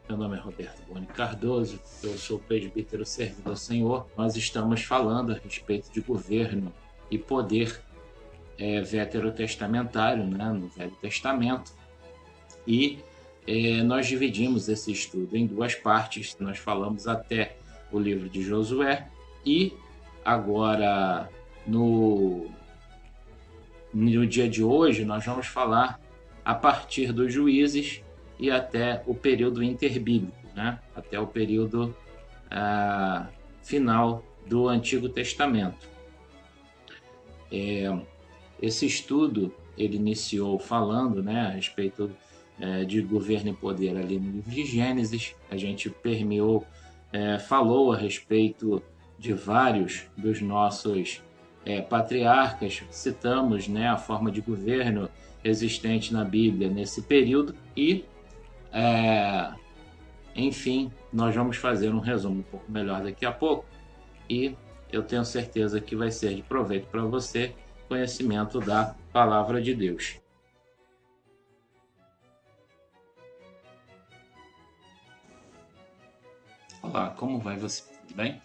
Meu nome é Roberto Boni Cardoso, eu sou presbítero servidor do Senhor. Nós estamos falando a respeito de governo e poder veterotestamentário, né, no Velho Testamento. E nós dividimos esse estudo em duas partes. Nós falamos até o livro de Josué e agora no dia de hoje nós vamos falar a partir dos Juízes e até o período interbíblico, né? Até o período final do Antigo Testamento. Esse estudo ele iniciou falando, né, a respeito de governo e poder ali no livro de Gênesis. A gente falou a respeito de vários dos nossos patriarcas, citamos, né, a forma de governo existente na Bíblia nesse período e, enfim, nós vamos fazer um resumo um pouco melhor daqui a pouco e eu tenho certeza que vai ser de proveito para você conhecimento da Palavra de Deus. Olá, como vai você? Tudo bem?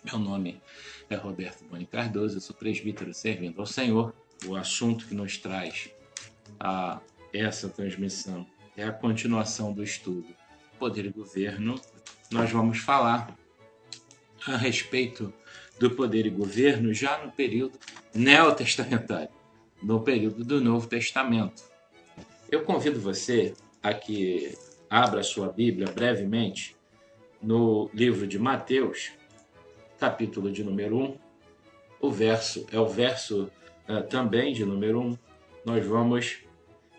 Meu nome é Roberto Boni Cardoso, eu sou presbítero servindo ao Senhor. O assunto que nos traz a essa transmissão é a continuação do estudo Poder e Governo. Nós vamos falar a respeito do poder e governo já no período neotestamentário, no período do Novo Testamento. Eu convido você a que abra sua Bíblia brevemente no livro de Mateus, capítulo de número 1, o verso também de número 1, nós vamos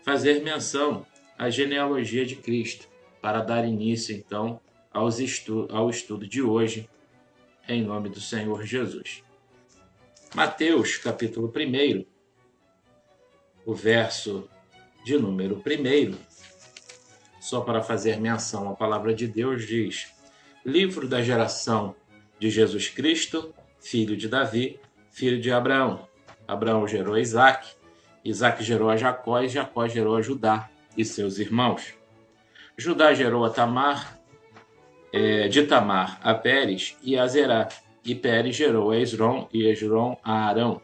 fazer menção à genealogia de Cristo, para dar início, então, ao estudo de hoje, em nome do Senhor Jesus. Mateus, capítulo 1, o verso de número 1, só para fazer menção à palavra de Deus, diz: livro da geração de Jesus Cristo, filho de Davi, filho de Abraão. Abraão gerou a Isaque, Isaque gerou a Jacó e Jacó gerou a Judá e seus irmãos. Judá gerou a Tamar, de Tamar a Pérez e a Zerá, e Pérez gerou a Esrom e Esrom a Arão.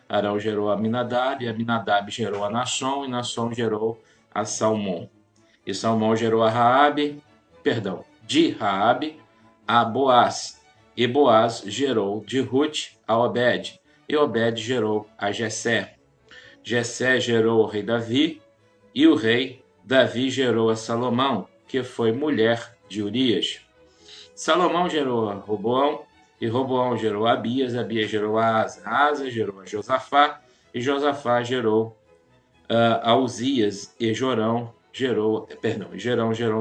Arão gerou a Aminadab, e Aminadab gerou a Naasson, e Naasson gerou a Salmão. E Salmão gerou de Raabe a Boaz, e Boaz gerou de Ruth a Obed, e Obed gerou a Jessé. Jessé gerou o rei Davi, e o rei Davi gerou a Salomão, que foi mulher de Urias. Salomão gerou a Roboão, e Roboão gerou a Abias, Abias gerou a Asa, Asa gerou a Josafá, e Josafá gerou a Uzias, e Jorão gerou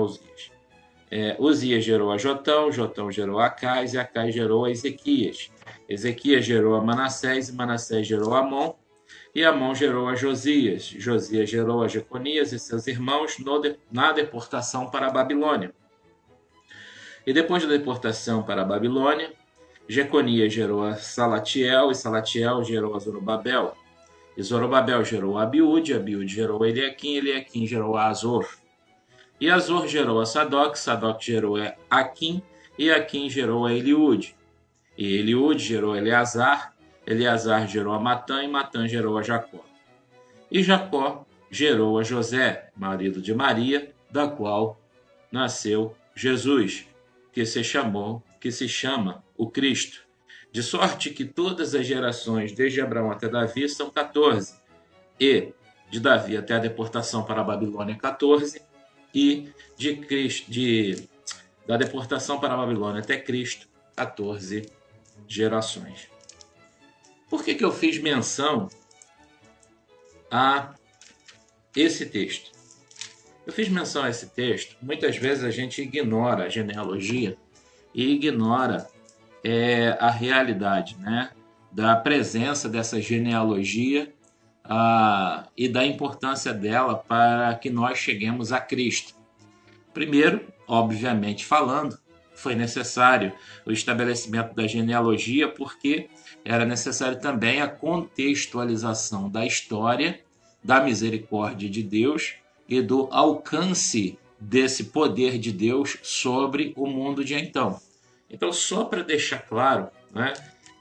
Uzias. Uzias gerou a Jotão, Jotão gerou a Acais, e Acais gerou a Ezequias. Ezequias gerou a Manassés, e Manassés gerou a Amon, e Amon gerou a Josias. Josias gerou a Jeconias e seus irmãos na deportação para a Babilônia. E depois da deportação para a Babilônia, Jeconias gerou a Salatiel, e Salatiel gerou a Zorobabel. E Zorobabel gerou a Abiúde, Abiúde gerou a Eliaquim, Eliaquim gerou a Azor. E Azor gerou a Sadoc, Sadoc gerou a Aquim, e Aquim gerou a Eliúde. E Eliúde gerou a Eleazar, Eleazar gerou a Matã, e Matã gerou a Jacó. E Jacó gerou a José, marido de Maria, da qual nasceu Jesus, que se chama o Cristo. De sorte que todas as gerações, desde Abraão até Davi, são 14. E de Davi até a deportação para a Babilônia, 14. E da deportação para a Babilônia até Cristo, 14 gerações. Por que eu fiz menção a esse texto? Eu fiz menção a esse texto. Muitas vezes a gente ignora a genealogia e ignora a realidade, né, da presença dessa genealogia e da importância dela para que nós cheguemos a Cristo. Primeiro, obviamente falando, foi necessário o estabelecimento da genealogia porque era necessário também a contextualização da história, da misericórdia de Deus e do alcance desse poder de Deus sobre o mundo de então. Então, só para deixar claro, né,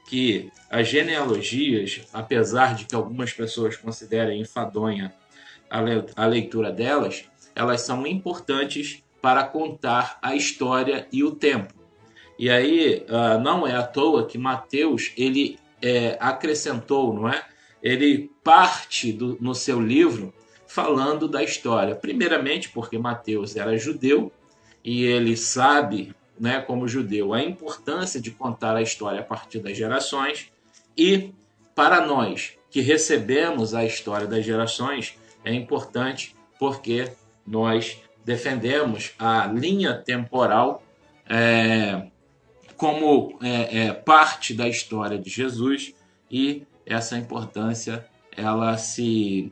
que as genealogias, apesar de que algumas pessoas considerem enfadonha a leitura delas, elas são importantes para contar a história e o tempo. E aí, não é à toa que Mateus ele acrescentou, não é? Ele parte no seu livro falando da história. Primeiramente, porque Mateus era judeu e ele sabe, né, como judeu, a importância de contar a história a partir das gerações. E para nós que recebemos a história das gerações, é importante porque nós defendemos a linha temporal como parte da história de Jesus, e essa importância ela se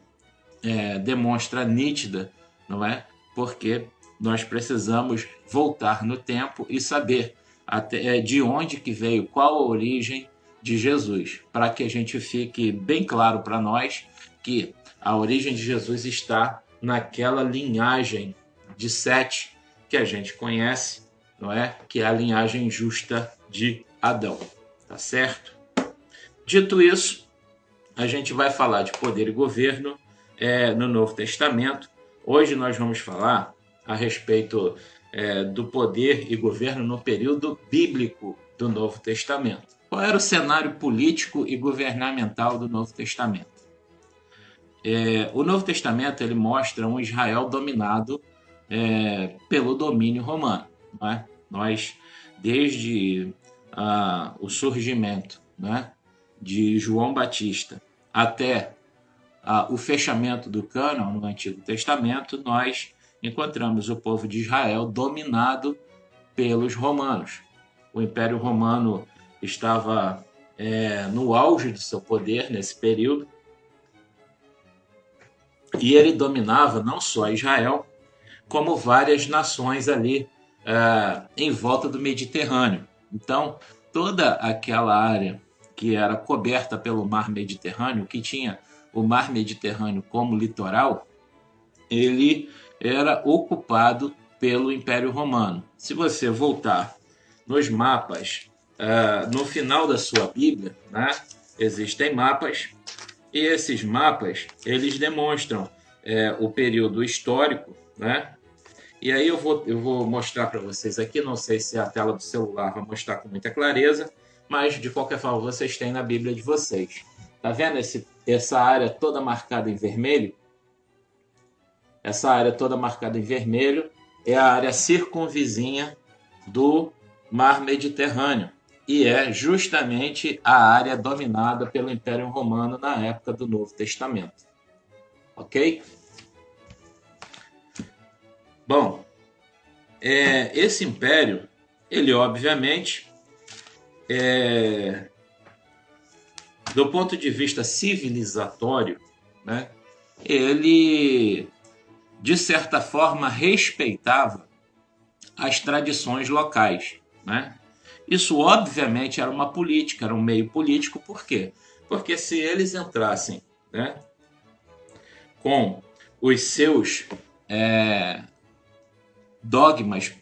demonstra nítida, não é? Porque nós precisamos voltar no tempo e saber até de onde que veio, qual a origem de Jesus, para que a gente fique bem claro para nós que a origem de Jesus está naquela linhagem de Sete que a gente conhece, não é? Que é a linhagem justa de Adão, tá certo? Dito isso, a gente vai falar de poder e governo no Novo Testamento. Hoje nós vamos falar a respeito do poder e governo no período bíblico do Novo Testamento. Qual era o cenário político e governamental do Novo Testamento? O Novo Testamento ele mostra um Israel dominado pelo domínio romano. Não é? Nós, desde o surgimento, né, de João Batista até o fechamento do cânon no Antigo Testamento, nós encontramos o povo de Israel dominado pelos romanos. O Império Romano estava no auge do seu poder nesse período, e ele dominava não só Israel, como várias nações ali em volta do Mediterrâneo. Então, toda aquela área que era coberta pelo mar Mediterrâneo, que tinha o mar Mediterrâneo como litoral, ele era ocupado pelo Império Romano. Se você voltar nos mapas, no final da sua Bíblia, né, existem mapas, e esses mapas eles demonstram o período histórico, né? E aí eu vou mostrar para vocês aqui, não sei se a tela do celular vai mostrar com muita clareza, mas de qualquer forma vocês têm na Bíblia de vocês. Tá vendo essa área toda marcada em vermelho? Essa área toda marcada em vermelho é a área circunvizinha do Mar Mediterrâneo e é justamente a área dominada pelo Império Romano na época do Novo Testamento. Ok? Bom, esse império, ele obviamente, do ponto de vista civilizatório, né, ele, de certa forma, respeitava as tradições locais, né? Isso, obviamente, era uma política, era um meio político. Por quê? Porque se eles entrassem, né, com os seus dogmas,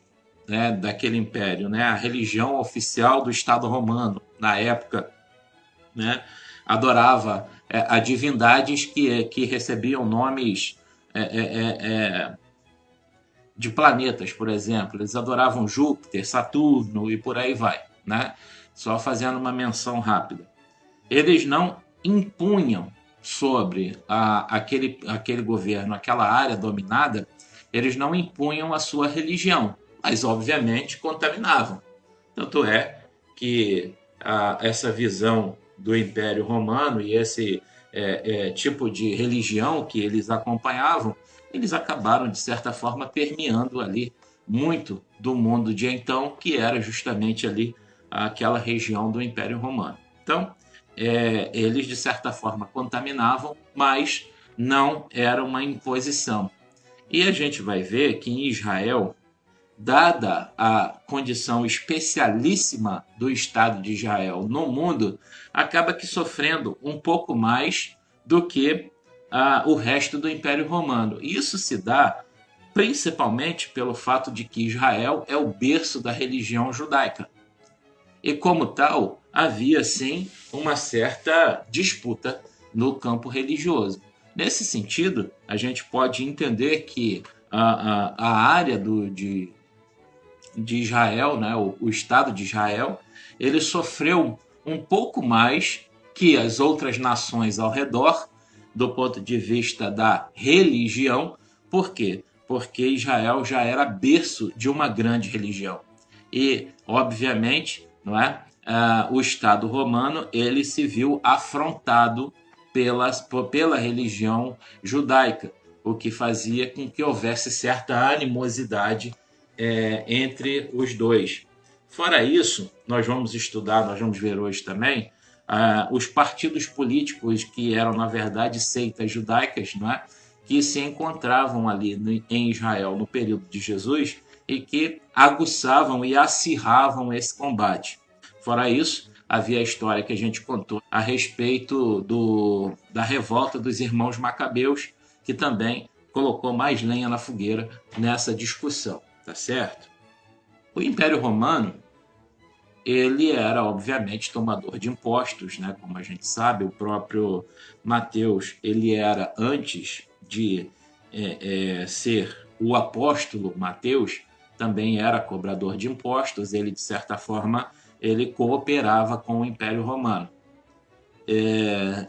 né, daquele império, né, a religião oficial do Estado Romano, na época, né, adorava a divindades que recebiam nomes de planetas, por exemplo. Eles adoravam Júpiter, Saturno e por aí vai, né? Só fazendo uma menção rápida. Eles não impunham sobre aquele governo, aquela área dominada, eles não impunham a sua religião, mas obviamente contaminavam. Tanto é que essa visão do Império Romano e esse tipo de religião que eles acompanhavam, eles acabaram, de certa forma, permeando ali muito do mundo de então, que era justamente ali aquela região do Império Romano. Então, eles, de certa forma, contaminavam, mas não era uma imposição. E a gente vai ver que em Israel, dada a condição especialíssima do Estado de Israel no mundo, acaba que sofrendo um pouco mais do que o resto do Império Romano. Isso se dá principalmente pelo fato de que Israel é o berço da religião judaica. E, como tal, havia, sim, uma certa disputa no campo religioso. Nesse sentido, a gente pode entender que a área de Israel, né, o Estado de Israel, ele sofreu um pouco mais que as outras nações ao redor, do ponto de vista da religião. Por quê? Porque Israel já era berço de uma grande religião. E, obviamente, não é? O Estado romano ele se viu afrontado pela religião judaica, o que fazia com que houvesse certa animosidade entre os dois. Fora isso, nós vamos ver hoje também, os partidos políticos que eram, na verdade, seitas judaicas, não é? Que se encontravam ali em Israel no período de Jesus e que aguçavam e acirravam esse combate. Fora isso, havia a história que a gente contou a respeito da revolta dos irmãos Macabeus, que também colocou mais lenha na fogueira nessa discussão, tá certo? O Império Romano, ele era, obviamente, tomador de impostos, né? Como a gente sabe, o próprio Mateus, ele era, antes de ser o apóstolo Mateus, também era cobrador de impostos. Ele, de certa forma, ele cooperava com o Império Romano.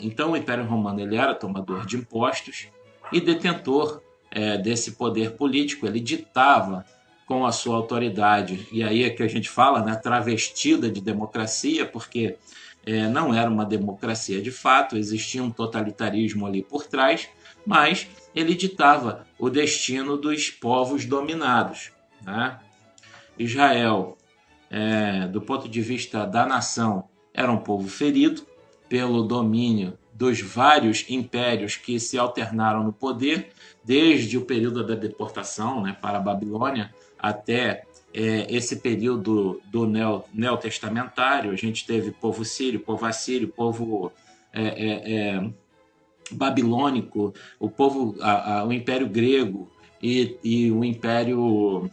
Então, o Império Romano ele era tomador de impostos e detentor desse poder político. Ele ditava com a sua autoridade, e aí é que a gente fala, né, travestida de democracia, porque não era uma democracia de fato, existia um totalitarismo ali por trás, mas ele ditava o destino dos povos dominados, né? Israel, do ponto de vista da nação, era um povo ferido pelo domínio dos vários impérios que se alternaram no poder, desde o período da deportação, né, para a Babilônia, até esse período do neotestamentário. A gente teve povo sírio, povo assírio, povo babilônico, o Império Grego e o Império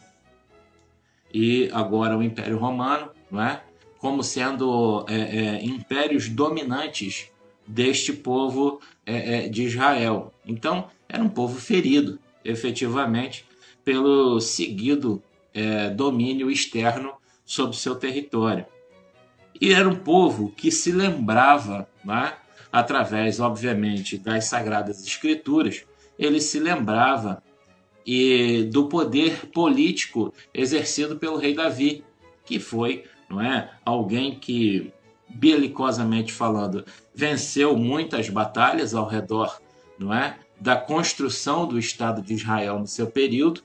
e agora o Império Romano, não é? Como sendo impérios dominantes deste povo de Israel. Então, era um povo ferido, efetivamente, pelo seguido domínio externo sobre seu território. E era um povo que se lembrava, né, através, obviamente, das Sagradas Escrituras, ele se lembrava do poder político exercido pelo rei Davi, que foi, não é, alguém que, belicosamente falando, venceu muitas batalhas ao redor, não é, da construção do Estado de Israel no seu período.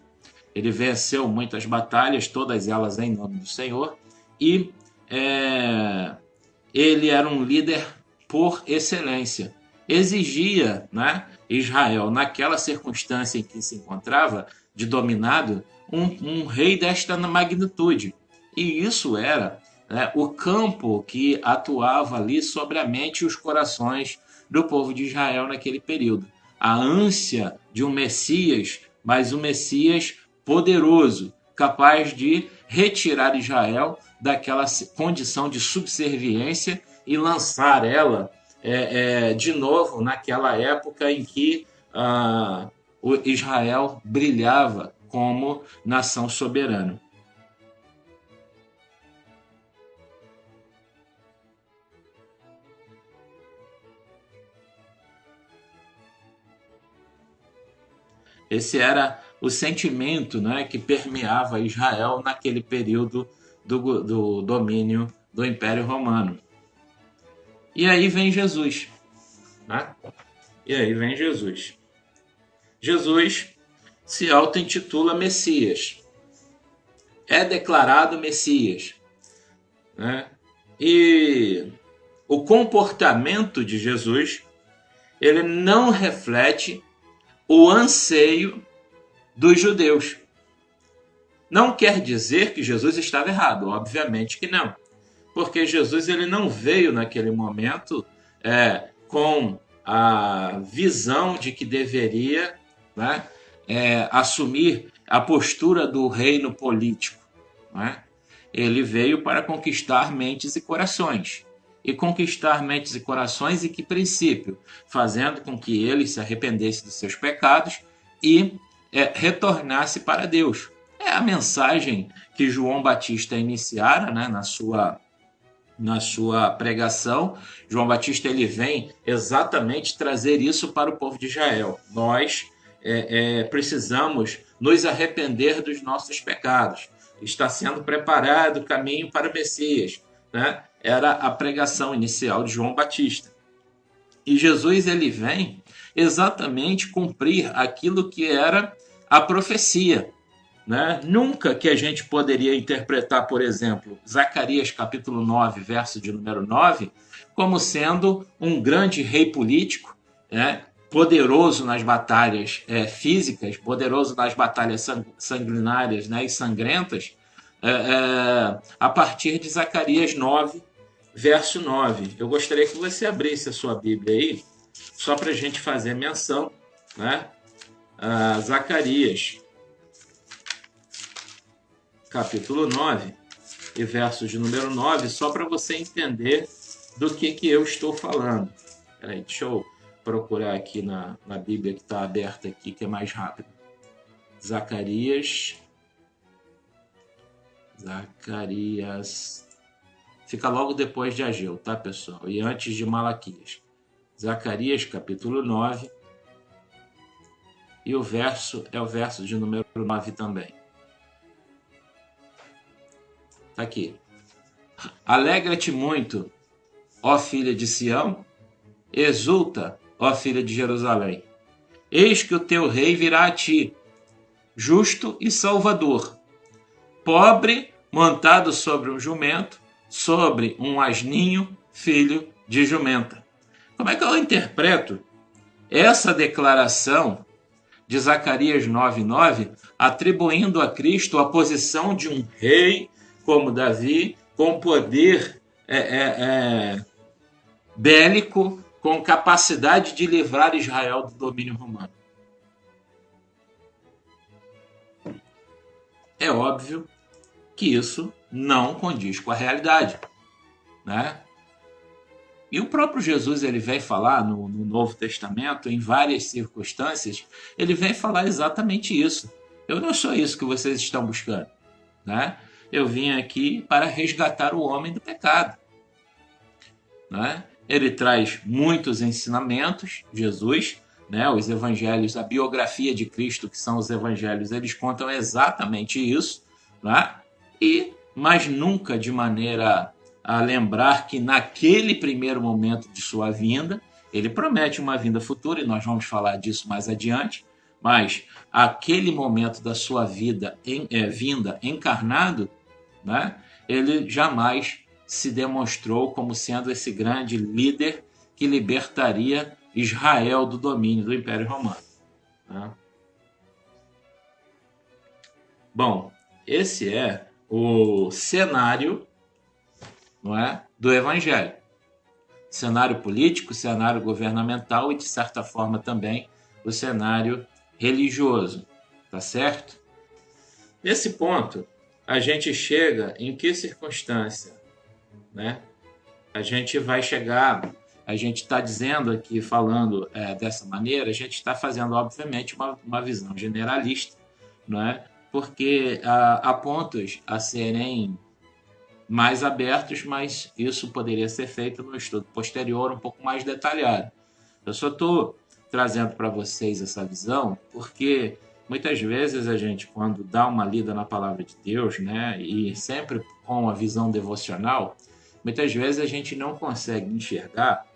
Ele venceu muitas batalhas, todas elas em nome do Senhor, e ele era um líder por excelência. Exigia, né, Israel, naquela circunstância em que se encontrava, de dominado, um rei desta magnitude. E isso era o campo que atuava ali sobre a mente e os corações do povo de Israel naquele período. A ânsia de um Messias, mas um Messias poderoso, capaz de retirar Israel daquela condição de subserviência e lançar ela de novo naquela época em que o Israel brilhava como nação soberana. Esse era o sentimento, né, que permeava Israel naquele período do domínio do Império Romano. E aí vem Jesus, né? E aí vem Jesus. Jesus se auto-intitula Messias. É declarado Messias, né? E o comportamento de Jesus, ele não reflete o anseio dos judeus. Não quer dizer que Jesus estava errado, obviamente que não. Porque Jesus ele não veio naquele momento com a visão de que deveria, né, assumir a postura do reino político, né? Ele veio para conquistar mentes e corações. E conquistar mentes e corações, e que princípio? Fazendo com que eles se arrependessem dos seus pecados e retornasse para Deus. É a mensagem que João Batista iniciara, né, na sua pregação. João Batista ele vem exatamente trazer isso para o povo de Israel. Nós precisamos nos arrepender dos nossos pecados. Está sendo preparado o caminho para o Messias, né? Era a pregação inicial de João Batista. E Jesus ele vem exatamente cumprir aquilo que era a profecia, né? Nunca que a gente poderia interpretar, por exemplo, Zacarias capítulo 9, verso de número 9, como sendo um grande rei político, né? Poderoso nas batalhas físicas, poderoso nas batalhas sanguinárias, né? E sangrentas, a partir de Zacarias 9, verso 9. Eu gostaria que você abrisse a sua Bíblia aí, só para a gente fazer menção, né? Zacarias capítulo 9 e versos de número 9, só para você entender do que eu estou falando. Peraí, deixa eu procurar aqui na Bíblia que está aberta aqui, que é mais rápido. Zacarias. Fica logo depois de Ageu, tá, pessoal? E antes de Malaquias. Zacarias, capítulo 9. E o verso é o verso de número 9 também. Tá aqui. Alegra-te muito, ó filha de Sião, exulta, ó filha de Jerusalém. Eis que o teu rei virá a ti, justo e salvador, pobre, montado sobre um jumento, sobre um asninho, filho de jumenta. Como é que eu interpreto essa declaração de Zacarias 9:9, atribuindo a Cristo a posição de um rei como Davi, com poder bélico, com capacidade de livrar Israel do domínio romano? É óbvio que isso não condiz com a realidade, né? E o próprio Jesus ele vem falar no Novo Testamento, em várias circunstâncias, ele vem falar exatamente isso. Eu não sou isso que vocês estão buscando, né? Eu vim aqui para resgatar o homem do pecado, né? Ele traz muitos ensinamentos, Jesus, né? Os evangelhos, a biografia de Cristo, que são os evangelhos, eles contam exatamente isso, né? Mas nunca de maneira a lembrar que naquele primeiro momento de sua vinda, ele promete uma vinda futura, e nós vamos falar disso mais adiante, mas aquele momento da sua vinda encarnado, né, ele jamais se demonstrou como sendo esse grande líder que libertaria Israel do domínio do Império Romano, né? Bom, esse é o cenário, não é, do Evangelho. Cenário político, cenário governamental e, de certa forma, também o cenário religioso. Tá certo? Nesse ponto, a gente chega em que circunstância, né? A gente vai chegar, a gente está dizendo aqui, falando dessa maneira, a gente está fazendo, obviamente, uma visão generalista, não é? Porque há pontos a serem mais abertos, mas isso poderia ser feito no estudo posterior, um pouco mais detalhado. Eu só estou trazendo para vocês essa visão porque muitas vezes a gente, quando dá uma lida na palavra de Deus, né, e sempre com a visão devocional, muitas vezes a gente não consegue enxergar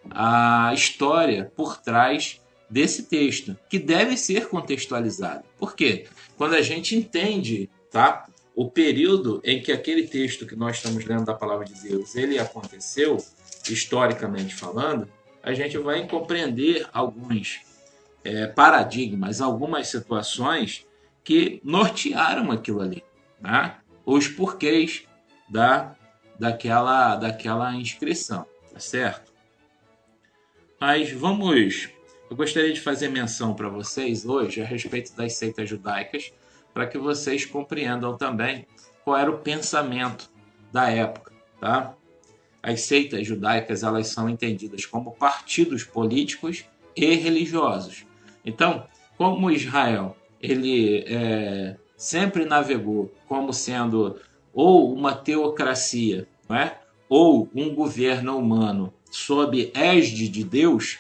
a história por trás desse texto, que deve ser contextualizado. Por quê? Quando a gente entende, tá, o período em que aquele texto que nós estamos lendo da palavra de Deus, ele aconteceu, historicamente falando, a gente vai compreender alguns paradigmas, algumas situações que nortearam aquilo ali, né? Os porquês daquela inscrição, tá certo? Mas vamos Eu gostaria de fazer menção para vocês hoje a respeito das seitas judaicas, para que vocês compreendam também qual era o pensamento da época, tá? As seitas judaicas, elas são entendidas como partidos políticos e religiosos. Então, como Israel ele sempre navegou como sendo ou uma teocracia, não é? Ou um governo humano sob égide de Deus,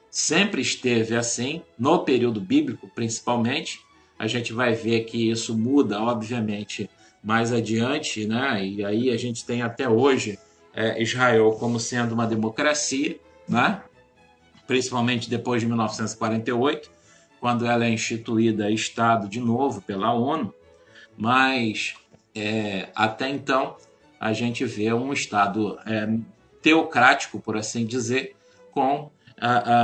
sempre esteve assim, no período bíblico principalmente. A gente vai ver que isso muda, obviamente, mais adiante, né? E aí a gente tem até hoje Israel como sendo uma democracia, né? Principalmente depois de 1948, quando ela é instituída Estado de novo pela ONU, mas até então a gente vê um Estado teocrático, por assim dizer, com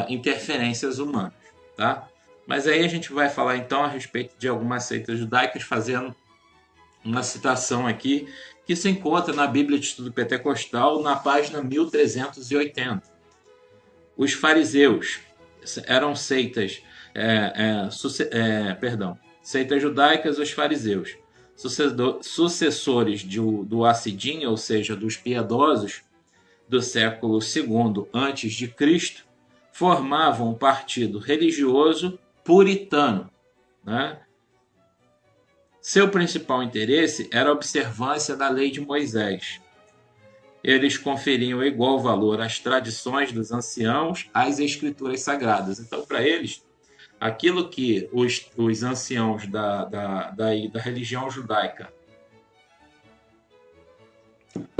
interferências humanas, tá? Mas aí a gente vai falar então a respeito de algumas seitas judaicas, fazendo uma citação aqui que se encontra na Bíblia de Estudo Pentecostal, na página 1380. Os fariseus eram seitas, seitas judaicas, os fariseus, sucessores do Hassidim, ou seja, dos piedosos do século II antes de Cristo, formavam um partido religioso puritano, né? Seu principal interesse era a observância da lei de Moisés. Eles conferiam igual valor às tradições dos anciãos, às escrituras sagradas. Então, para eles, aquilo que os anciãos da religião judaica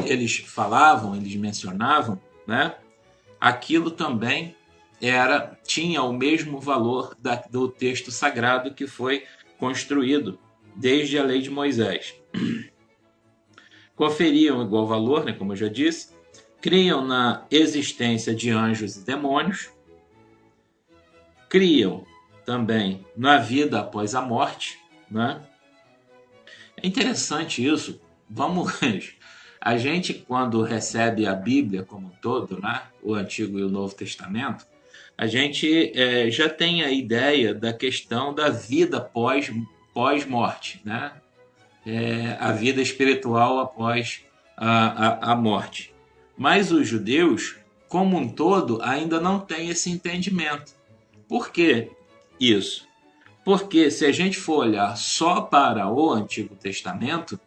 eles falavam, eles mencionavam, né? Aquilo também tinha o mesmo valor do texto sagrado que foi construído desde a lei de Moisés. Conferiam igual valor, né, como eu já disse, criam na existência de anjos e demônios, criam também na vida após a morte, né? É interessante isso. A gente, quando recebe a Bíblia como um todo, né, o Antigo e o Novo Testamento, a gente já tem a ideia da questão da vida pós-morte, né? A vida espiritual após a morte. Mas os judeus, como um todo, ainda não têm esse entendimento. Por que isso? Porque se a gente for olhar só para o Antigo Testamento,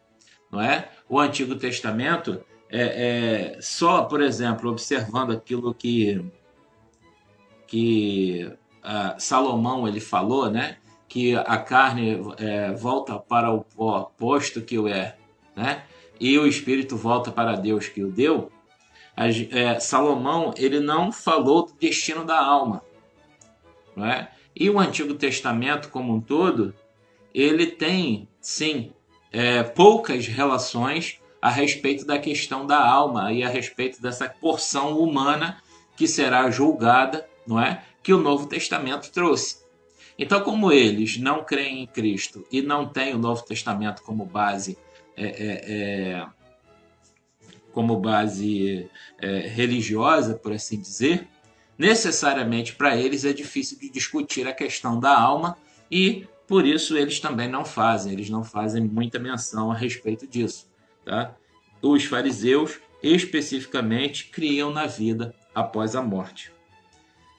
não é? O Antigo Testamento só, por exemplo, observando aquilo que Salomão ele falou, né? Que a carne volta para o pó, posto que o é, né? E o espírito volta para Deus que o deu. Salomão ele não falou do destino da alma, não é? E o Antigo Testamento como um todo, ele tem, sim, poucas relações a respeito da questão da alma e a respeito dessa porção humana que será julgada, não é? Que o Novo Testamento trouxe. Então, como eles não creem em Cristo e não têm o Novo Testamento como base religiosa, por assim dizer, necessariamente para eles é difícil de discutir a questão da alma e por isso eles também não fazem muita menção a respeito disso, tá? Os fariseus especificamente criam na vida após a morte.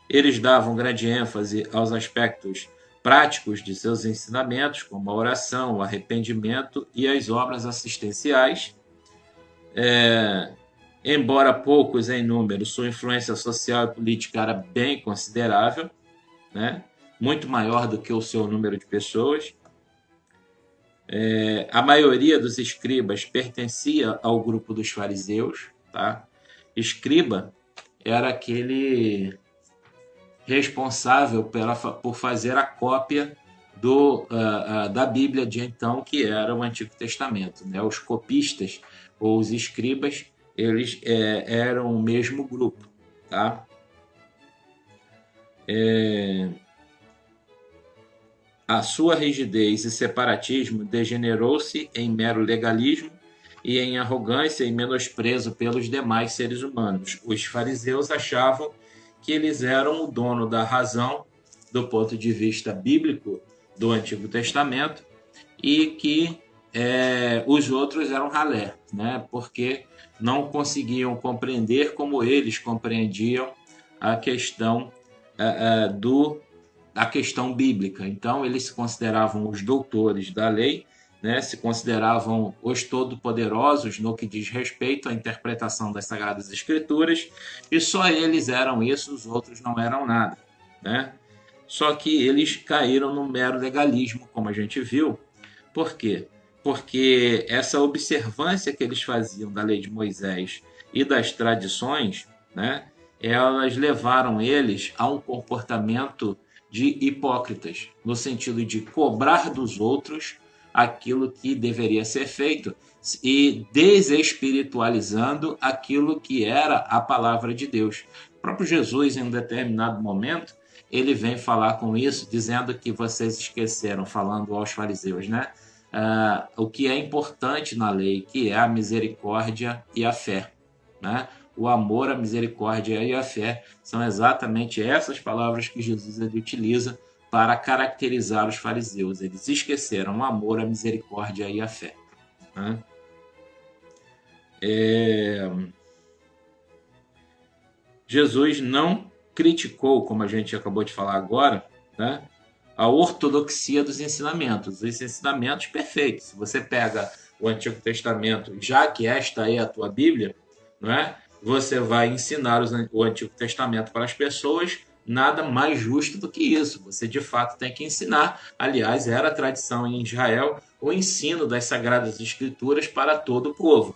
Eles davam grande ênfase aos aspectos práticos de seus ensinamentos, como a oração, o arrependimento e as obras assistenciais. Embora poucos em número, sua influência social e política era bem considerável, né? Muito maior do que o seu número de pessoas. A maioria dos escribas pertencia ao grupo dos fariseus. Tá? Escriba era aquele responsável por fazer a cópia da Bíblia de então, que era o Antigo Testamento, né? Os copistas ou os escribas, eles eram o mesmo grupo. Tá? A sua rigidez e separatismo degenerou-se em mero legalismo e em arrogância e menosprezo pelos demais seres humanos. Os fariseus achavam que eles eram o dono da razão do ponto de vista bíblico do Antigo Testamento e que os outros eram ralé, né? Porque não conseguiam compreender como eles compreendiam a questão a questão bíblica. Então, eles se consideravam os doutores da lei, né? Se consideravam os todo-poderosos no que diz respeito à interpretação das Sagradas Escrituras, e só eles eram isso, os outros não eram nada, né? Só que eles caíram no mero legalismo, como a gente viu. Por quê? Porque essa observância que eles faziam da lei de Moisés e das tradições, né, elas levaram eles a um comportamento de hipócritas, no sentido de cobrar dos outros aquilo que deveria ser feito e desespiritualizando aquilo que era a palavra de Deus. O próprio Jesus, em um determinado momento, ele vem falar com isso, dizendo que vocês esqueceram, falando aos fariseus, né? O que é importante na lei, que é a misericórdia e a fé, né? O amor, a misericórdia e a fé são exatamente essas palavras que Jesus ele utiliza para caracterizar os fariseus. Eles esqueceram o amor, a misericórdia e a fé, né? Jesus não criticou, como a gente acabou de falar agora, né, a ortodoxia dos ensinamentos, os ensinamentos perfeitos. Se você pega o Antigo Testamento, já que esta é a tua Bíblia, não é? Você vai ensinar o Antigo Testamento para as pessoas, nada mais justo do que isso. Você, de fato, tem que ensinar. Aliás, era a tradição em Israel o ensino das Sagradas Escrituras para todo o povo.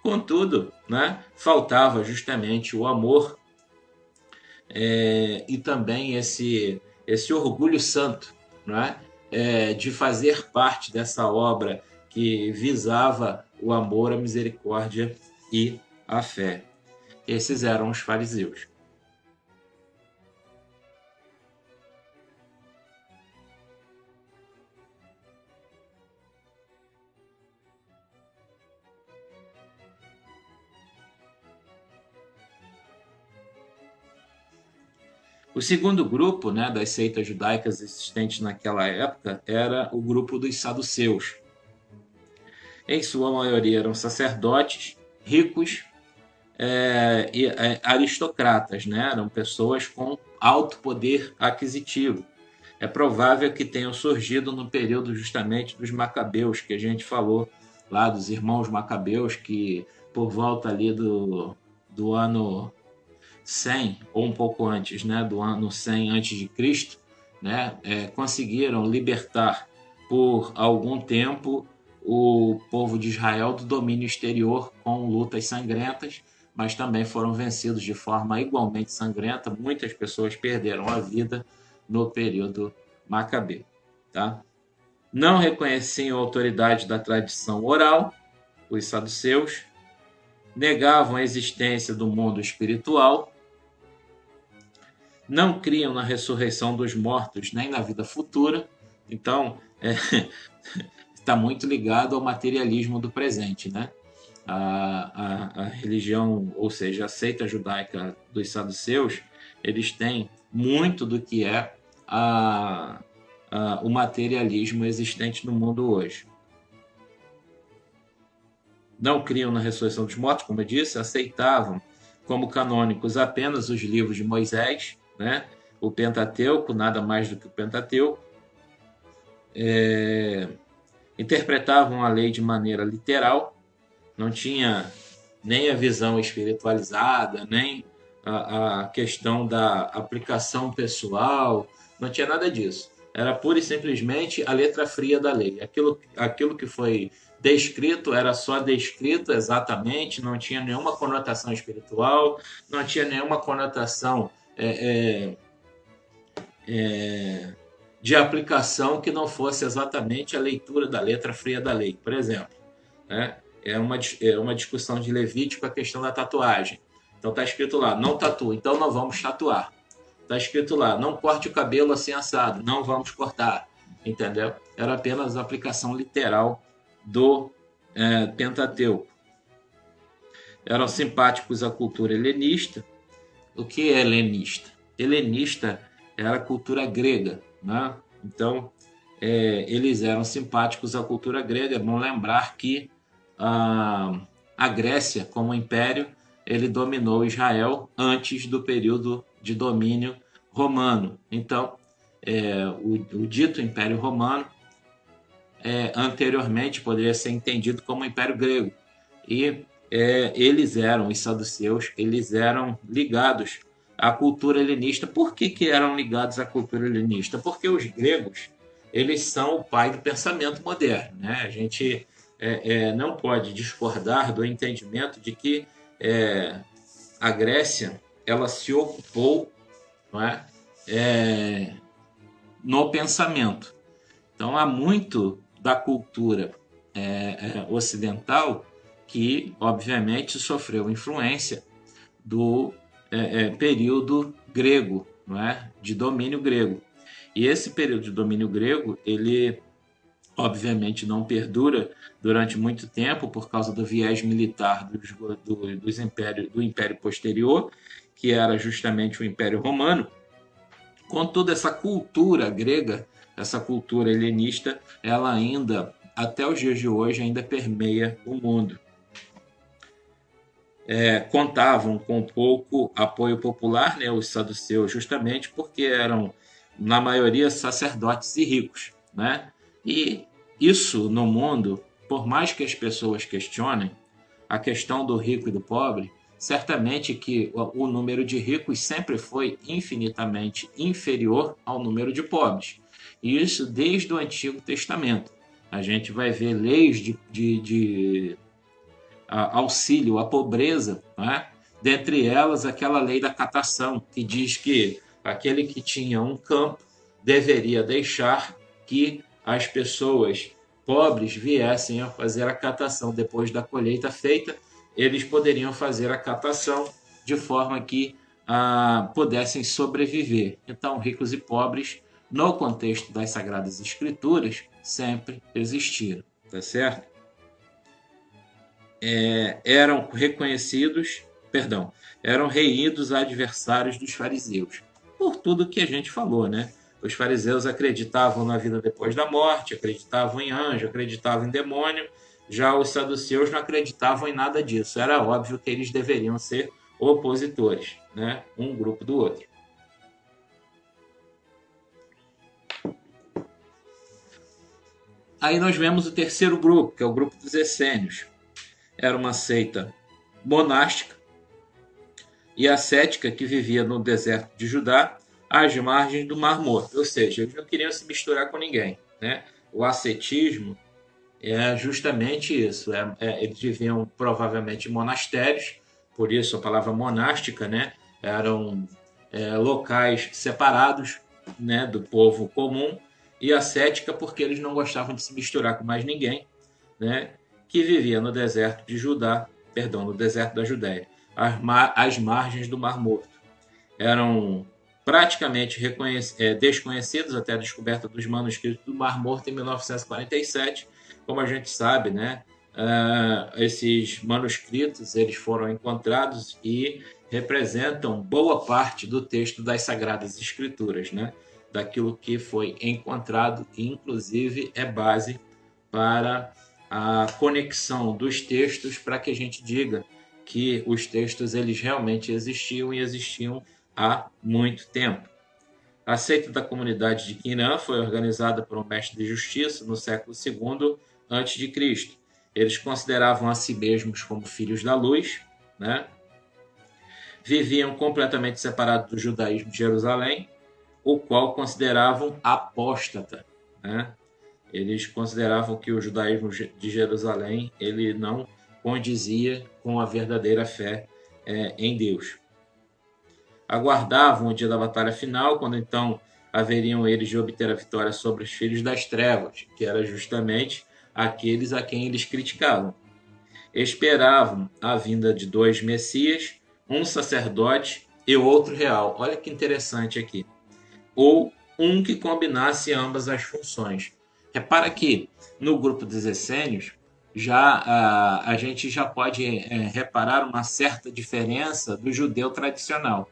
Contudo, né, faltava justamente o amor e também esse orgulho santo, não é? De fazer parte dessa obra que visava o amor, a misericórdia e a fé. Esses eram os fariseus. O segundo grupo, né, das seitas judaicas existentes naquela época era o grupo dos saduceus. Em sua maioria eram sacerdotes, ricos e aristocratas, né? Eram pessoas com alto poder aquisitivo. É provável que tenham surgido no período justamente dos macabeus, que a gente falou lá, dos irmãos macabeus, que por volta ali do ano 100, ou um pouco antes, né, do ano 100 antes de Cristo, né, conseguiram libertar por algum tempo o povo de Israel do domínio exterior com lutas sangrentas, mas também foram vencidos de forma igualmente sangrenta. Muitas pessoas perderam a vida no período macabeu, tá? Não reconheciam a autoridade da tradição oral, os saduceus, negavam a existência do mundo espiritual, não criam na ressurreição dos mortos nem na vida futura. Então, está muito ligado ao materialismo do presente, né? A religião, ou seja, a seita judaica dos saduceus, eles têm muito do que é o materialismo existente no mundo hoje. Não criam na ressurreição dos mortos, como eu disse, aceitavam como canônicos apenas os livros de Moisés, né? O Pentateuco, nada mais do que o Pentateuco. Interpretavam a lei de maneira literal, não tinha nem a visão espiritualizada, nem a questão da aplicação pessoal, não tinha nada disso. Era pura e simplesmente a letra fria da lei. Aquilo que foi descrito era só descrito exatamente, não tinha nenhuma conotação espiritual, não tinha nenhuma conotação de aplicação que não fosse exatamente a leitura da letra fria da lei. Por exemplo, né? É uma discussão de Levítico a questão da tatuagem. Então está escrito lá, não tatua, então não vamos tatuar. Está escrito lá, não corte o cabelo assim assado, não vamos cortar. Entendeu? Era apenas a aplicação literal do Pentateuco. Eram simpáticos à cultura helenista, O que é helenista? Helenista era a cultura grega, né? Então, eles eram simpáticos à cultura grega. É bom lembrar que a Grécia, como império, ele dominou Israel antes do período de domínio romano. Então, o dito Império Romano anteriormente poderia ser entendido como Império Grego. E eles eram, os saduceus, eles eram ligados à cultura helenista. Por que eram ligados à cultura helenista? Porque os gregos, eles são o pai do pensamento moderno, né? A gente não pode discordar do entendimento de que a Grécia ela se ocupou, não é? No pensamento. Então, há muito da cultura ocidental que, obviamente, sofreu influência do período grego, não é? De domínio grego. E esse período de domínio grego, ele, obviamente, não perdura durante muito tempo por causa do viés militar do Império posterior, que era justamente o Império Romano. Contudo, essa cultura grega, essa cultura helenista, ela ainda, até os dias de hoje, ainda permeia o mundo. Contavam com pouco apoio popular, né, os saduceus, justamente porque eram, na maioria, sacerdotes e ricos, né? E isso no mundo, por mais que as pessoas questionem a questão do rico e do pobre, certamente que o número de ricos sempre foi infinitamente inferior ao número de pobres. E isso desde o Antigo Testamento. A gente vai ver leis de auxílio à pobreza, né? Dentre elas aquela lei da catação, que diz que aquele que tinha um campo deveria deixar que as pessoas pobres viessem a fazer a catação depois da colheita feita. Eles poderiam fazer a catação de forma que pudessem sobreviver. Então, ricos e pobres, no contexto das Sagradas Escrituras, sempre existiram, tá certo? Eram reconhecidos, eram reídos adversários dos fariseus, por tudo que a gente falou, né? Os fariseus acreditavam na vida depois da morte, acreditavam em anjo, acreditavam em demônio. Já os saduceus não acreditavam em nada disso. Era óbvio que eles deveriam ser opositores, né? Um grupo do outro. Aí nós vemos o terceiro grupo, que é o grupo dos essênios. Era uma seita monástica e ascética que vivia no deserto de Judá, às margens do Mar Morto. Ou seja, eles não queriam se misturar com ninguém, né? O ascetismo é justamente isso. Eles viviam provavelmente em monastérios, por isso a palavra monástica, né? Eram locais separados, né, do povo comum, e ascética porque eles não gostavam de se misturar com mais ninguém, né? Que vivia no deserto de Judá, no deserto da Judéia, às margens do Mar Morto. Eram praticamente desconhecidos até a descoberta dos manuscritos do Mar Morto em 1947. Como a gente sabe, né? Esses manuscritos eles foram encontrados e representam boa parte do texto das Sagradas Escrituras, né? Daquilo que foi encontrado, e inclusive é base para a conexão dos textos para que a gente diga que os textos eles realmente existiam e existiam há muito tempo. A seita da comunidade de Quirã foi organizada por um mestre de justiça no século II a.C. Eles consideravam a si mesmos como filhos da luz, né? Viviam completamente separados do judaísmo de Jerusalém, o qual consideravam apóstata, né? Eles consideravam que o judaísmo de Jerusalém ele não condizia com a verdadeira fé em Deus. Aguardavam o dia da batalha final, quando então haveriam eles de obter a vitória sobre os filhos das trevas, que era justamente aqueles a quem eles criticavam. Esperavam a vinda de dois messias, um sacerdote e outro real. Olha que interessante aqui. Ou um que combinasse ambas as funções. Repara que no grupo dos essênios a gente já pode reparar uma certa diferença do judeu tradicional.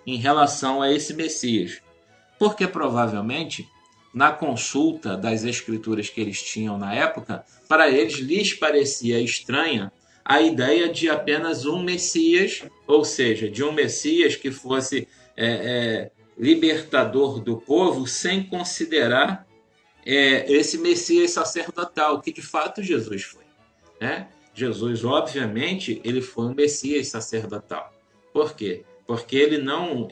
em relação a esse Messias. Porque provavelmente, na consulta das escrituras que eles tinham na época, para eles lhes parecia estranha a ideia de apenas um Messias, ou seja, de um Messias que fosse libertador do povo, sem considerar esse Messias sacerdotal, que de fato Jesus foi. Né? Jesus, obviamente, ele foi um Messias sacerdotal. Por quê? Porque ele não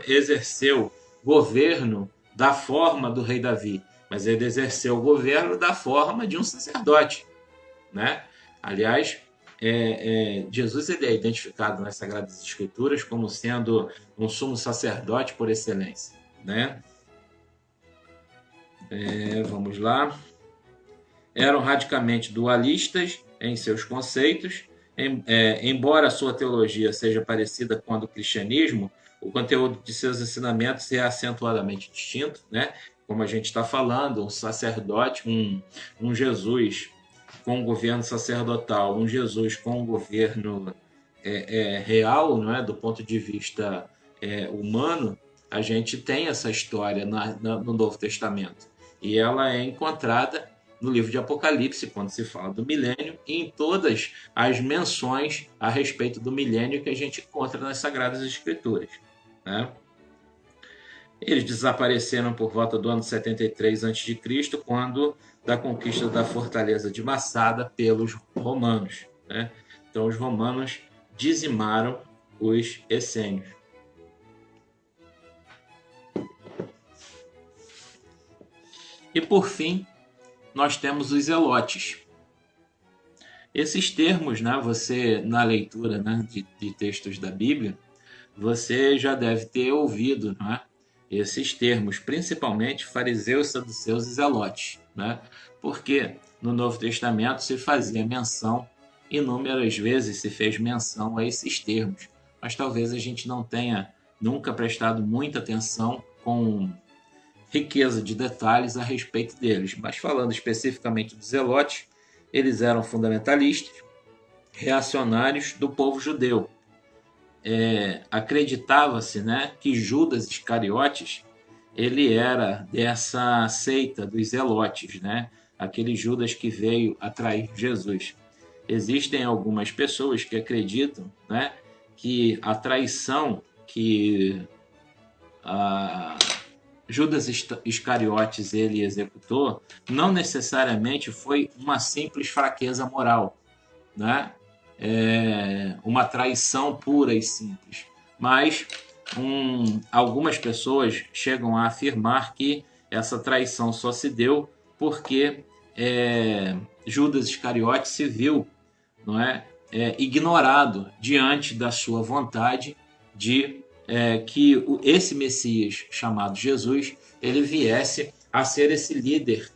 exerceu governo da forma do rei Davi, mas ele exerceu o governo da forma de um sacerdote. Né? Aliás, Jesus ele é identificado nas Sagradas Escrituras como sendo um sumo sacerdote por excelência. Né? Vamos lá. Eram radicalmente dualistas em seus conceitos, embora a sua teologia seja parecida com a do cristianismo, o conteúdo de seus ensinamentos é acentuadamente distinto, né? Como a gente está falando, um sacerdote, um Jesus com um governo sacerdotal, um Jesus com um governo real, não é? Do ponto de vista humano, a gente tem essa história no Novo Testamento. E ela é encontrada no livro de Apocalipse, quando se fala do milênio, e em todas as menções a respeito do milênio que a gente encontra nas Sagradas Escrituras. Né? Eles desapareceram por volta do ano 73 a.C., quando da conquista da fortaleza de Massada pelos romanos. Né? Então, os romanos dizimaram os essênios. E, por fim, nós temos os zelotes. Esses termos, né, você, na leitura, né, de textos da Bíblia, você já deve ter ouvido, né, esses termos, principalmente fariseus, saduceus e zelotes. Né? Porque no Novo Testamento se fazia menção, inúmeras vezes se fez menção a esses termos, mas talvez a gente não tenha nunca prestado muita atenção com riqueza de detalhes a respeito deles. Mas falando especificamente dos zelotes, eles eram fundamentalistas, reacionários do povo judeu. Acreditava-se, né, que Judas Iscariotes ele era dessa seita dos zelotes, né? Aquele Judas que veio atrair Jesus. Existem algumas pessoas que acreditam, né, que a traição que Judas Iscariotes ele executou não necessariamente foi uma simples fraqueza moral, né? Uma traição pura e simples, mas algumas pessoas chegam a afirmar que essa traição só se deu porque Judas Iscariotes se viu, não ignorado diante da sua vontade de que esse Messias chamado Jesus ele viesse a ser esse líder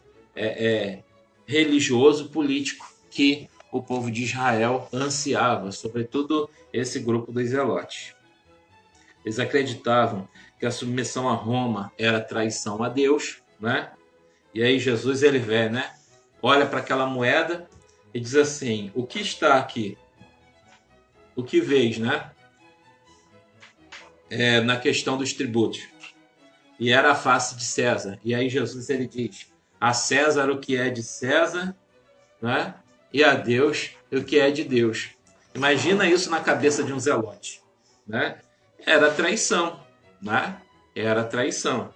religioso, político que o povo de Israel ansiava, sobretudo esse grupo dos zelotes. Eles acreditavam que a submissão a Roma era traição a Deus, né? E aí Jesus ele vê, né? Olha para aquela moeda e diz assim: o que está aqui? O que vês, né? Na questão dos tributos. E era a face de César. E aí Jesus ele diz: a César o que é de César, né? E a Deus o que é de Deus. Imagina isso na cabeça de um zelote, né? Era traição, né? Era traição.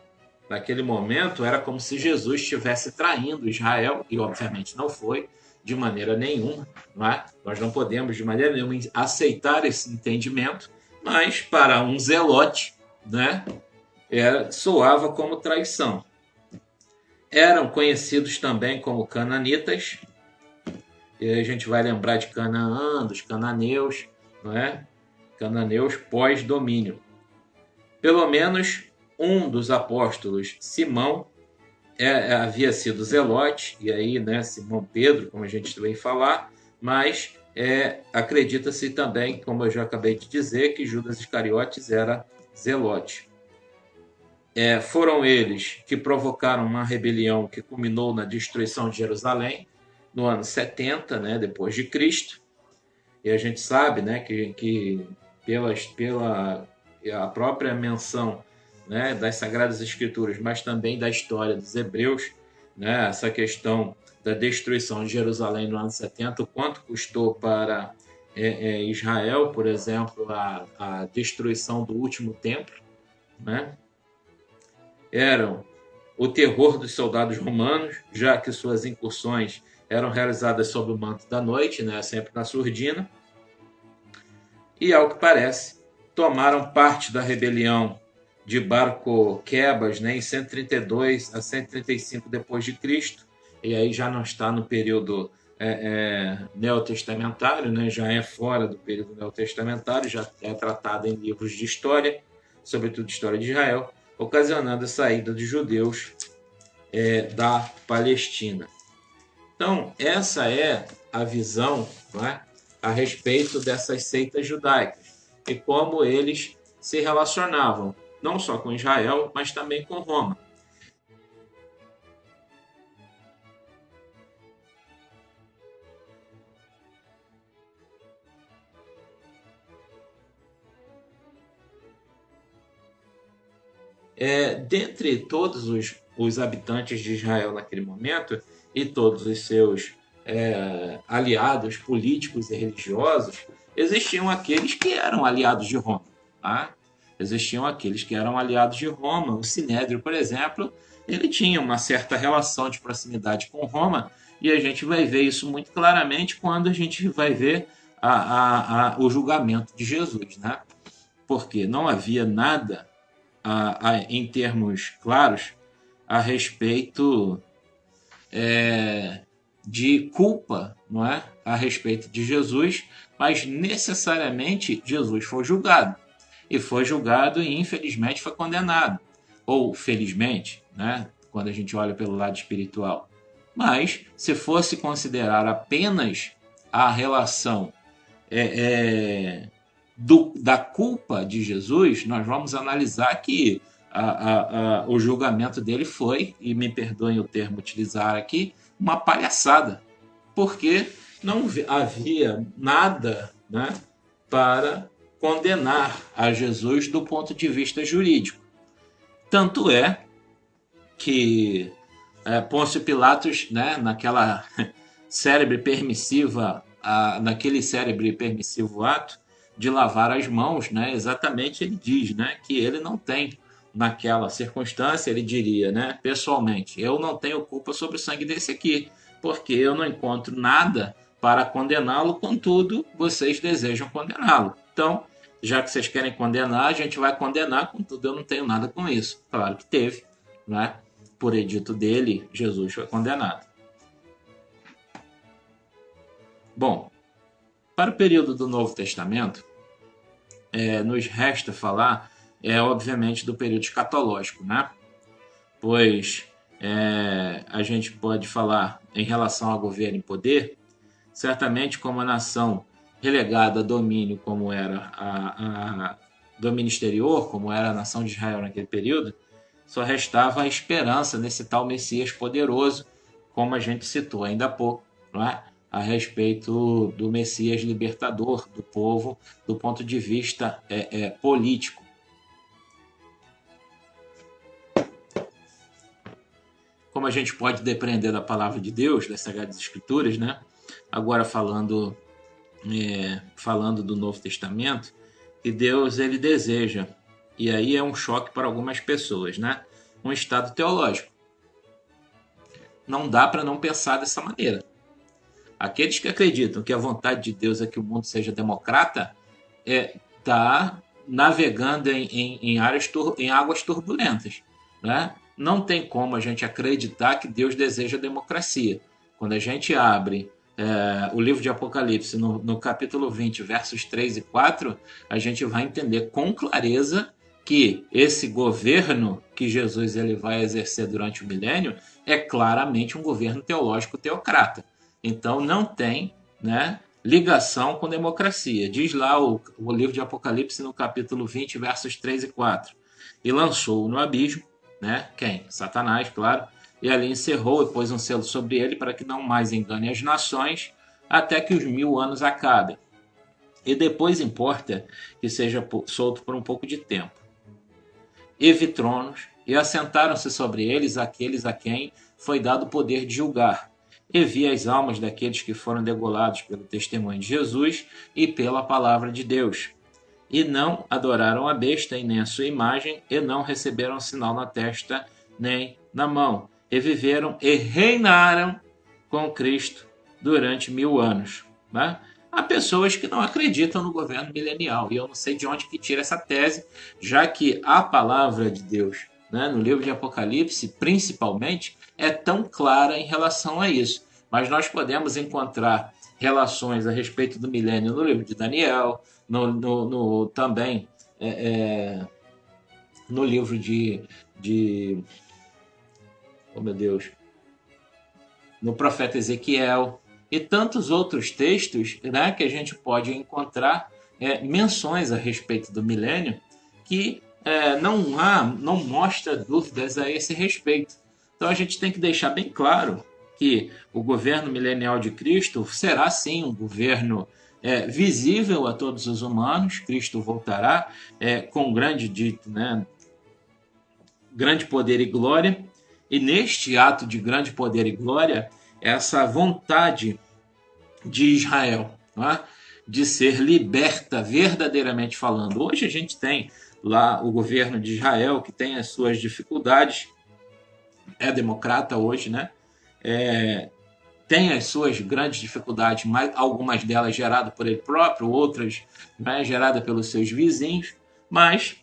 Naquele momento era como se Jesus estivesse traindo Israel, e obviamente não foi de maneira nenhuma, não é? Nós não podemos de maneira nenhuma aceitar esse entendimento, mas para um zelote, né, soava como traição. Eram conhecidos também como cananitas, e a gente vai lembrar de Canaã, dos cananeus, não é? Cananeus pós-domínio. Pelo menos um dos apóstolos, Simão, havia sido zelote, e aí, né, Simão Pedro, como a gente vem falar, mas acredita-se também, como eu já acabei de dizer, que Judas Iscariotes era zelote. Foram eles que provocaram uma rebelião que culminou na destruição de Jerusalém no ano 70, né, depois de Cristo. E a gente sabe, né, que pela a própria menção, né, das Sagradas Escrituras, mas também da história dos hebreus, né, essa questão da destruição de Jerusalém no ano 70, o quanto custou para Israel, por exemplo, a destruição do último templo, né, eram o terror dos soldados romanos, já que suas incursões eram realizadas sob o manto da noite, né, sempre na surdina, e, ao que parece, tomaram parte da rebelião de Bar-Quebas, né, em 132 a 135 depois de Cristo, e aí já não está no período neotestamentário, né, já é fora do período neotestamentário, já é tratado em livros de história, sobretudo história de Israel, ocasionando a saída de judeus da Palestina. Então, essa é a visão, né, a respeito dessas seitas judaicas e como eles se relacionavam, não só com Israel, mas também com Roma. Dentre todos os habitantes de Israel naquele momento e todos os seus aliados políticos e religiosos, existiam aqueles que eram aliados de Roma. Tá? Existiam aqueles que eram aliados de Roma. O Sinédrio, por exemplo, ele tinha uma certa relação de proximidade com Roma, e a gente vai ver isso muito claramente quando a gente vai ver o julgamento de Jesus, né? Porque não havia nada em termos claros a respeito de culpa, não é? A respeito de Jesus, mas necessariamente Jesus foi julgado. E foi julgado e infelizmente foi condenado. Ou felizmente, né? Quando a gente olha pelo lado espiritual. Mas se fosse considerar apenas a relação da culpa de Jesus, nós vamos analisar que o julgamento dele foi, e me perdoem o termo utilizar aqui, uma palhaçada, porque não havia nada, né, para condenar a Jesus do ponto de vista jurídico. Tanto é que Pôncio Pilatos, né, naquela célebre permissiva, naquele célebre permissivo ato de lavar as mãos, né, exatamente ele diz, né, que ele não tem, naquela circunstância, ele diria, né, pessoalmente, eu não tenho culpa sobre o sangue desse aqui, porque eu não encontro nada para condená-lo, contudo, vocês desejam condená-lo. Então, já que vocês querem condenar, a gente vai condenar, contudo, eu não tenho nada com isso. Claro que teve, né? Por edito dele, Jesus foi condenado. Bom, para o período do Novo Testamento, nos resta falar, obviamente, do período escatológico, né? Pois a gente pode falar em relação ao governo e poder, certamente como a nação relegada a domínio, como era a domínio exterior, como era a nação de Israel naquele período, só restava a esperança nesse tal Messias poderoso, como a gente citou ainda há pouco, não é? A respeito do Messias libertador do povo do ponto de vista político. Como a gente pode depreender da palavra de Deus, das Sagradas Escrituras, né? Agora falando do Novo Testamento, que Deus ele deseja, e aí é um choque para algumas pessoas, né? Um estado teológico. Não dá para não pensar dessa maneira. Aqueles que acreditam que a vontade de Deus é que o mundo seja democrata está navegando em águas turbulentas, né? Não tem como a gente acreditar que Deus deseja democracia. Quando a gente abre o livro de Apocalipse, no capítulo 20, versos 3 e 4, a gente vai entender com clareza que esse governo que Jesus ele vai exercer durante o milênio é claramente um governo teológico teocrata. Então não tem, né, ligação com democracia. Diz lá o livro de Apocalipse no capítulo 20, versos 3 e 4. E lançou-o no abismo, né? Quem? Satanás, claro. E ali encerrou e pôs um selo sobre ele para que não mais engane as nações até que os 1000 anos acabem. e depois importa que seja solto por um pouco de tempo. E vi tronos, e assentaram-se sobre eles aqueles a quem foi dado o poder de julgar. E vi as almas daqueles que foram degolados pelo testemunho de Jesus e pela palavra de Deus. E não adoraram a besta e nem a sua imagem, e não receberam sinal na testa nem na mão. E viveram e reinaram com Cristo durante 1000 anos. Né? Há pessoas que não acreditam no governo milenial, e eu não sei de onde que tira essa tese, já que a palavra de Deus, né, no livro de Apocalipse, principalmente, é tão clara em relação a isso. Mas nós podemos encontrar relações a respeito do milênio no livro de Daniel, também no livro oh meu Deus, no profeta Ezequiel e tantos outros textos, né, que a gente pode encontrar menções a respeito do milênio que não mostra dúvidas a esse respeito. Então a gente tem que deixar bem claro que o governo milenial de Cristo será sim um governo visível a todos os humanos. Cristo voltará com grande dito, né, grande poder e glória, e neste ato de grande poder e glória, essa vontade de Israel, né, de ser liberta verdadeiramente falando. Hoje a gente tem lá o governo de Israel, que tem as suas dificuldades, é democrata hoje, né? Tem as suas grandes dificuldades, mas algumas delas geradas por ele próprio, outras, né, geradas pelos seus vizinhos, mas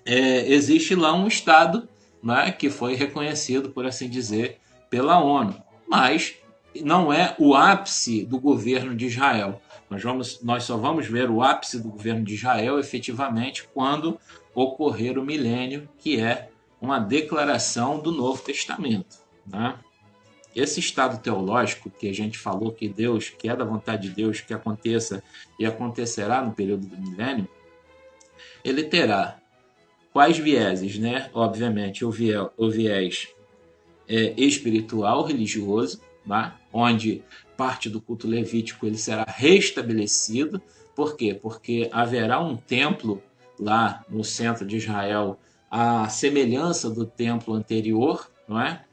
existe lá um Estado, né, que foi reconhecido, por assim dizer, pela ONU, mas não é o ápice do governo de Israel. Nós só vamos ver o ápice do governo de Israel efetivamente quando ocorrer o milênio, que é uma declaração do Novo Testamento, né? Esse estado teológico que a gente falou que Deus, que é da vontade de Deus que aconteça e acontecerá no período do milênio, ele terá quais vieses, né? Obviamente, o viés espiritual, religioso, né? Onde parte do culto levítico ele será restabelecido. Por quê? Porque haverá um templo lá no centro de Israel, à semelhança do templo anterior, não é?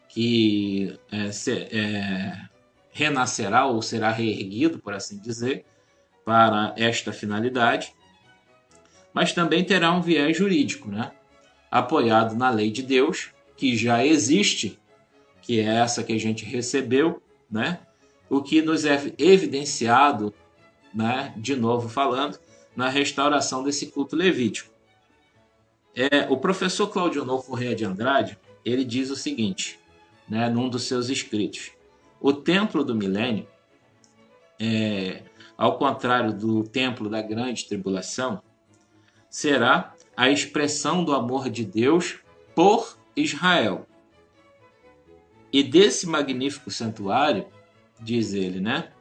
Que renascerá ou será reerguido, por assim dizer, para esta finalidade, mas também terá um viés jurídico, né? Apoiado na lei de Deus, que já existe, que é essa que a gente recebeu, né? O que nos é evidenciado, né? De novo falando, na restauração desse culto levítico. O professor Claudionor Corrêa de Andrade, ele diz o seguinte, né, num dos seus escritos: o templo do milênio, ao contrário do templo da grande tribulação, será a expressão do amor de Deus por Israel. E desse magnífico santuário, diz ele, né,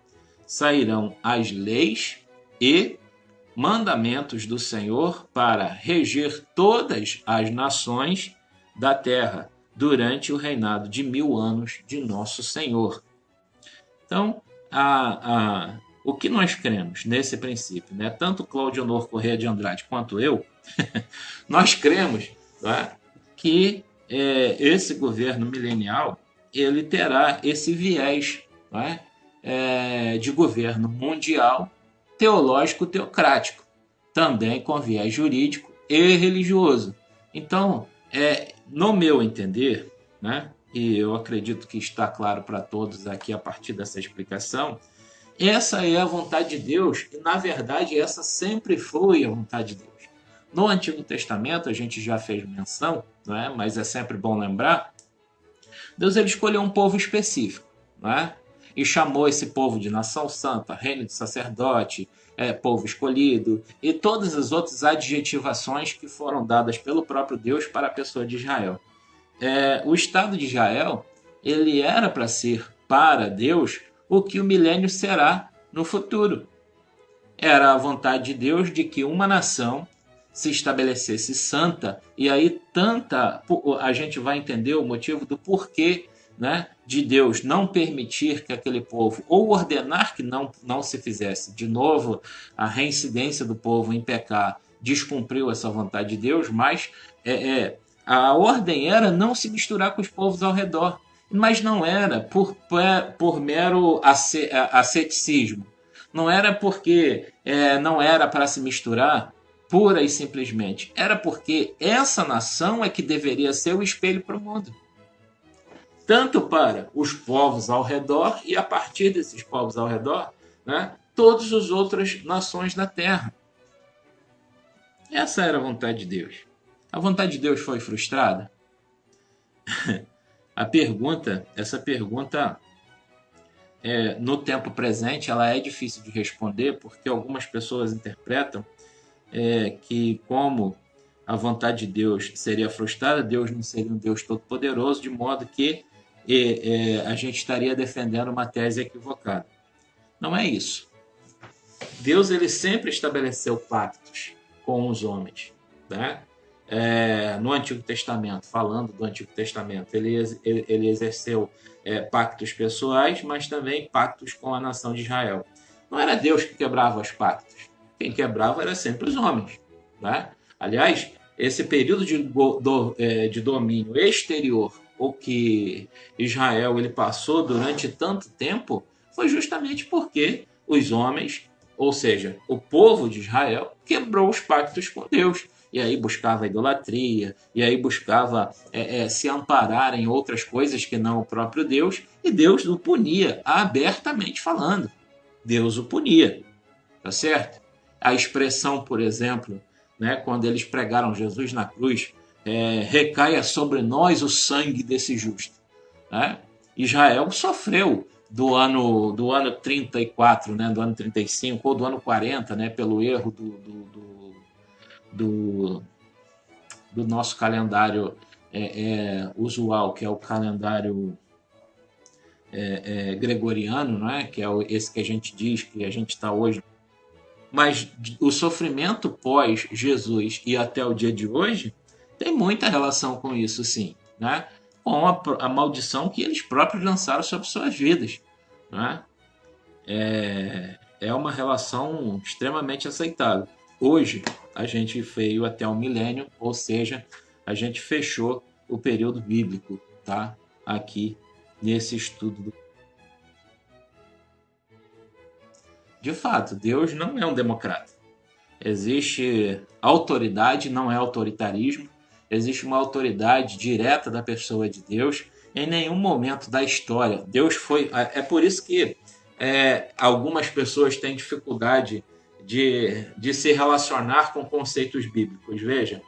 sairão as leis e mandamentos do Senhor para reger todas as nações da terra durante o reinado de 1000 anos de nosso Senhor. Então, o que nós cremos nesse princípio, né? Tanto Claudionor Corrêa de Andrade quanto eu, nós cremos, né, que esse governo milenial ele terá esse viés, né, de governo mundial, teológico, teocrático, também com viés jurídico e religioso. Então, no meu entender, né, e eu acredito que está claro para todos aqui a partir dessa explicação, essa é a vontade de Deus e, na verdade, essa sempre foi a vontade de Deus. No Antigo Testamento, a gente já fez menção, não é? Mas é sempre bom lembrar, Deus ele escolheu um povo específico, não é? E chamou esse povo de nação santa, reino de sacerdote, povo escolhido, e todas as outras adjetivações que foram dadas pelo próprio Deus para a pessoa de Israel. O Estado de Israel ele era para ser para Deus o que o milênio será no futuro. Era a vontade de Deus de que uma nação se estabelecesse santa, e aí a gente vai entender o motivo do porquê né, de Deus não permitir que aquele povo, ou ordenar que não se fizesse, de novo, a reincidência do povo em pecar descumpriu essa vontade de Deus, mas a ordem era não se misturar com os povos ao redor. Mas não era por mero asceticismo. Não era porque não era para se misturar pura e simplesmente. Era porque essa nação é que deveria ser o espelho para o mundo. Tanto para os povos ao redor e a partir desses povos ao redor, né, todas as outras nações da terra. Essa era a vontade de Deus. A vontade de Deus foi frustrada? Essa pergunta no tempo presente, ela é difícil de responder, porque algumas pessoas interpretam que como a vontade de Deus seria frustrada, Deus não seria um Deus todo-poderoso, de modo que a gente estaria defendendo uma tese equivocada. Não é isso. Deus ele sempre estabeleceu pactos com os homens, né? No Antigo Testamento, falando do Antigo Testamento, ele exerceu pactos pessoais, mas também pactos com a nação de Israel. Não era Deus que quebrava os pactos. Quem quebrava era sempre os homens, né? Aliás, esse período de domínio exterior, o que Israel ele passou durante tanto tempo, foi justamente porque os homens, ou seja, o povo de Israel, quebrou os pactos com Deus. E aí buscava idolatria, e aí buscava se amparar em outras coisas que não o próprio Deus, e Deus o punia, abertamente falando. Deus o punia, tá certo? A expressão, por exemplo, né, quando eles pregaram Jesus na cruz, recaia sobre nós o sangue desse justo. Né? Israel sofreu do ano 34, né, do ano 35, ou do ano 40, né, pelo erro do nosso calendário usual, que é o calendário gregoriano, né? Que é esse que a gente diz que a gente está hoje. Mas o sofrimento pós Jesus e até o dia de hoje tem muita relação com isso, sim, né? Com a maldição que eles próprios lançaram sobre suas vidas, né? É uma relação extremamente aceitável. Hoje, a gente veio até o milênio, ou seja, a gente fechou o período bíblico, tá? Aqui nesse estudo. De fato, Deus não é um democrata. Existe autoridade, não é autoritarismo. Existe uma autoridade direta da pessoa de Deus. Em nenhum momento da história, Deus foi... É por isso que algumas pessoas têm dificuldade de se relacionar com conceitos bíblicos. Veja,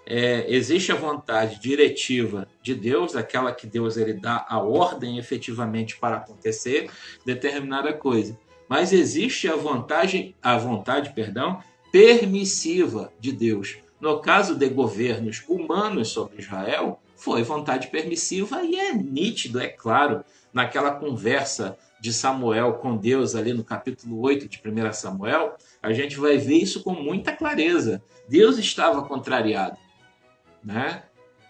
existe a vontade diretiva de Deus, aquela que Deus ele dá a ordem efetivamente para acontecer determinada coisa. Mas existe a vontade, permissiva de Deus. No caso de governos humanos sobre Israel, foi vontade permissiva e é nítido, é claro, naquela conversa de Samuel com Deus ali no capítulo 8 de 1 Samuel, a gente vai ver isso com muita clareza. Deus estava contrariado, né,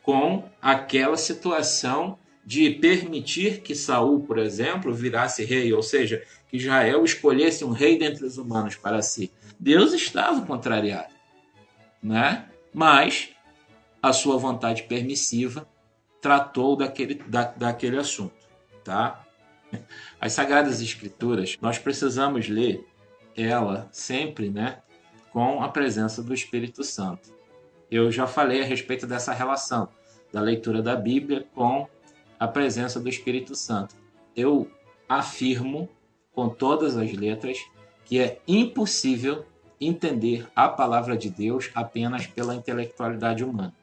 com aquela situação de permitir que Saul, por exemplo, virasse rei, ou seja, que Israel escolhesse um rei dentre os humanos para si. Deus estava contrariado, né? Mas a sua vontade permissiva tratou daquele assunto, tá? As Sagradas Escrituras, nós precisamos ler ela sempre, né, com a presença do Espírito Santo. Eu já falei a respeito dessa relação da leitura da Bíblia com a presença do Espírito Santo. Eu afirmo com todas as letras que é impossível entender a palavra de Deus apenas pela intelectualidade humana.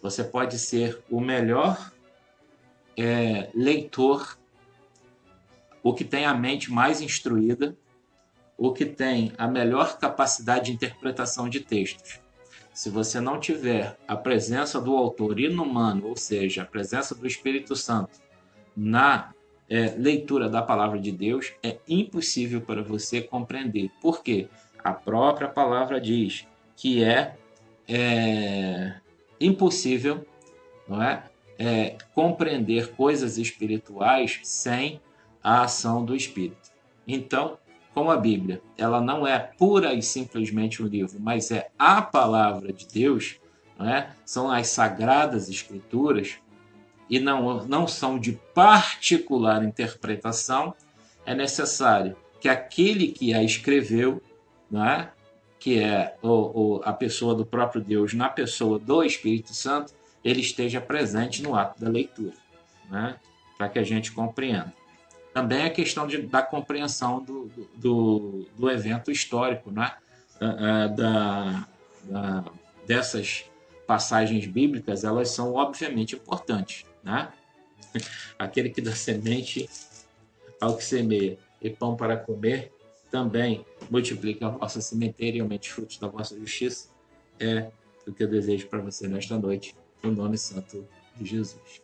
Você pode ser o melhor leitor, o que tem a mente mais instruída, o que tem a melhor capacidade de interpretação de textos. Se você não tiver a presença do autor inumano, ou seja, a presença do Espírito Santo na leitura da palavra de Deus, é impossível para você compreender. Por quê? A própria palavra diz que é impossível, não é? compreender coisas espirituais sem a ação do Espírito. Então, como a Bíblia ela não é pura e simplesmente um livro, mas é a palavra de Deus, não é? São as sagradas escrituras, e não são de particular interpretação, é necessário que aquele que a escreveu, não é? Que é a pessoa do próprio Deus, na pessoa do Espírito Santo, ele esteja presente no ato da leitura, né? Para que a gente compreenda. Também a questão da compreensão do evento histórico, né? Dessas passagens bíblicas, elas são obviamente importantes, né? Aquele que dá semente ao que semeia e pão para comer, também multiplica a vossa sementeira e aumente os frutos da vossa justiça. É o que eu desejo para você nesta noite, no nome santo de Jesus.